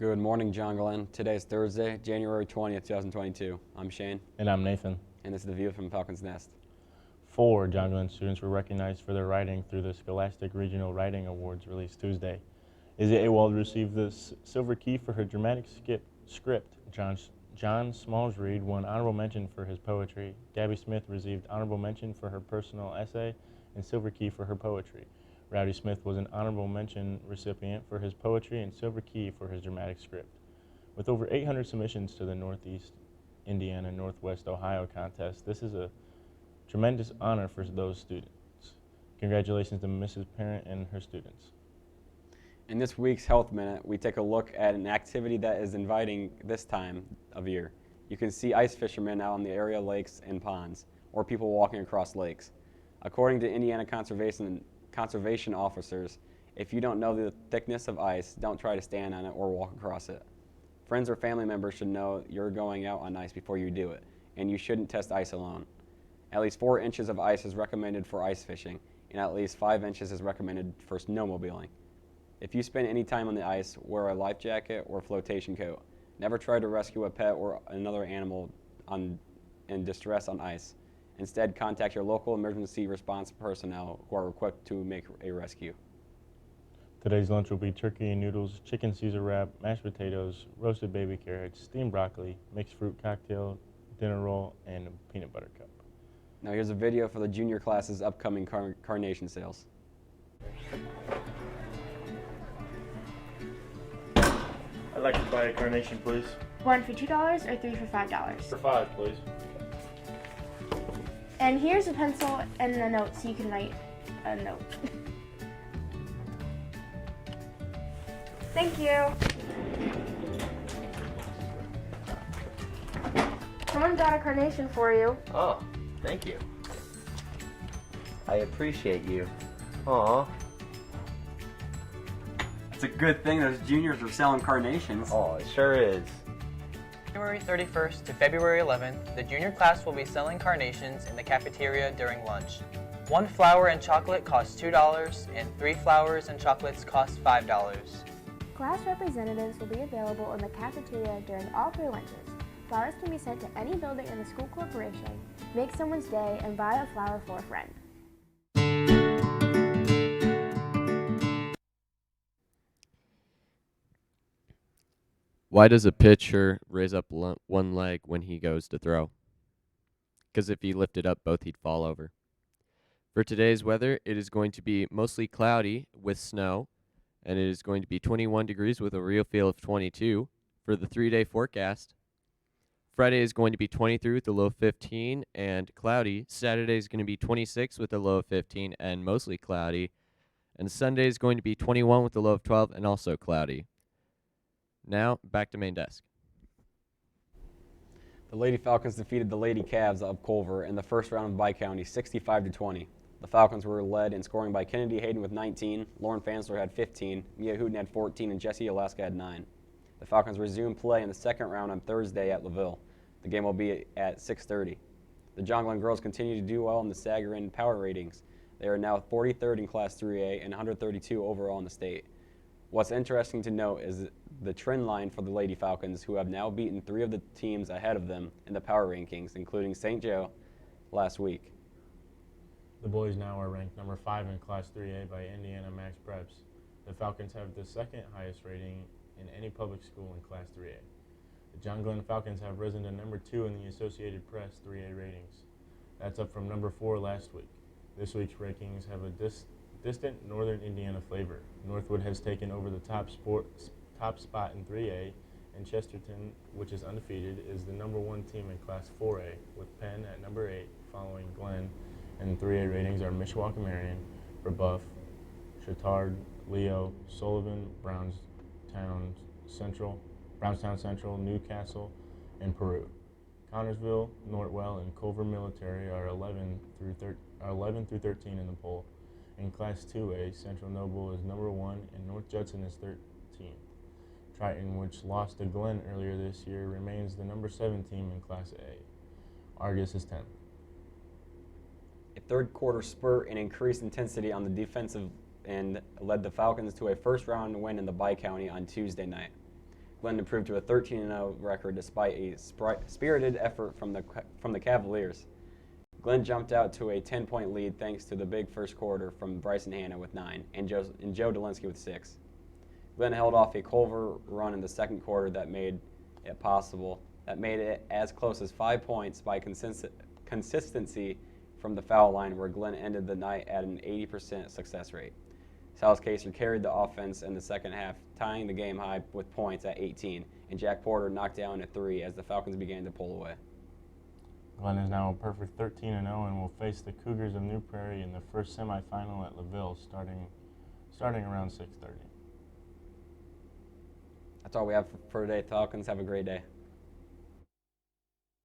Good morning, John Glenn. Today is Thursday, January 20th, 2022. I'm Shane, And I'm Nathan. and this is the View from Falcon's Nest. 4 John Glenn students were recognized for their writing through the Scholastic Regional Writing Awards released Tuesday. Izzy Awald received the Silver Key for her dramatic script. John Smallsreed won honorable mention for his poetry. Gabby Smith received honorable mention for her personal essay and Silver Key for her poetry. Rowdy Smith was an honorable mention recipient for his poetry and Silver Key for his dramatic script. With over 800 submissions to the Northeast Indiana Northwest Ohio contest, this is a tremendous honor for those students. Congratulations to Mrs. Parent and her students. In this week's Health Minute, we take a look at an activity that is inviting this time of year. You can see ice fishermen out on the area lakes and ponds, or people walking across lakes. According to Indiana conservation officers, if you don't know the thickness of ice, don't try to stand on it or walk across it. Friends or family members should know you're going out on ice before you do it, and you shouldn't test ice alone. At least 4 inches of ice is recommended for ice fishing, and at least 5 inches is recommended for snowmobiling. If you spend any time on the ice, wear a life jacket or flotation coat. Never try to rescue a pet or another animal in distress on ice. Instead, contact your local emergency response personnel who are equipped to make a rescue. Today's lunch will be turkey and noodles, chicken Caesar wrap, mashed potatoes, roasted baby carrots, steamed broccoli, mixed fruit cocktail, dinner roll, and a peanut butter cup. Now here's a video for the junior class's upcoming carnation sales. I'd like to buy a carnation, please. 1 for $2 or 3 for $5? For 5, please. And here's a pencil and a note so you can write a note. Thank you. Someone got a carnation for you. Oh, thank you. I appreciate you. Aw. It's a good thing those juniors are selling carnations. Oh, it sure is. January 31st to February 11th, the junior class will be selling carnations in the cafeteria during lunch. 1 flower and chocolate costs $2, and 3 flowers and chocolates cost $5. Class representatives will be available in the cafeteria during all 3 lunches. Flowers can be sent to any building in the school corporation. Make someone's day and buy a flower for a friend. Why does a pitcher raise up one leg when he goes to throw? Because if he lifted up both, he'd fall over. For today's weather, it is going to be mostly cloudy with snow, and it is going to be 21 degrees with a real feel of 22 for the 3-day forecast. Friday is going to be 23 with a low of 15 and cloudy. Saturday is going to be 26 with a low of 15 and mostly cloudy. And Sunday is going to be 21 with a low of 12 and also cloudy. Now, back to main desk. The Lady Falcons defeated the Lady Cavs of Culver in the first round of Bi-County 65-20. The Falcons were led in scoring by Kennedy Hayden with 19, Lauren Fansler had 15, Mia Hooten had 14, and Jessie Alaska had 9. The Falcons resumed play in the second round on Thursday at LaVille. The game will be at 6:30. The John Glenn girls continue to do well in the Sagarin power ratings. They are now 43rd in Class 3A and 132 overall in the state. What's interesting to note is the trend line for the Lady Falcons, who have now beaten 3 of the teams ahead of them in the power rankings, including St. Joe last week. The boys now are ranked number 5 in Class 3A by Indiana Max Preps. The Falcons have the 2nd highest rating in any public school in Class 3A. The John Glenn Falcons have risen to number 2 in the Associated Press 3A ratings. That's up from number 4 last week. This week's rankings have a distant northern Indiana flavor. Northwood has taken over the top spot in 3A, and Chesterton, which is undefeated, is the number 1 team in Class 4A, with Penn at number 8, following Glenn. And 3A ratings are Mishawaka Marion, Brebeuf, Chittard, Leo, Sullivan, Brownstown Central, Newcastle, and Peru. Connorsville, Nortwell, and Culver Military are 11 through 13 in the poll. In Class 2A, Central Noble is number 1 and North Judson is 13th. Triton, which lost to Glenn earlier this year, remains the number 7 team in Class A. Argus is 10th. A third quarter spurt and increased intensity on the defensive end led the Falcons to a first round win in the Bi-County on Tuesday night. Glenn improved to a 13-0 record despite a spirited effort from the Cavaliers. Glenn jumped out to a 10-point lead thanks to the big first quarter from Bryson Hanna with 9 and Joe Dolinsky with 6. Glenn held off a Culver run in the second quarter that made it as close as 5 points by consistency from the foul line, where Glenn ended the night at an 80% success rate. Silas Kaser carried the offense in the second half, tying the game high with points at 18, and Jack Porter knocked down a 3 as the Falcons began to pull away. Glenn is now a perfect 13-0 and will face the Cougars of New Prairie in the first semifinal at LaVille starting around 6:30. That's all we have for today. Falcons, have a great day.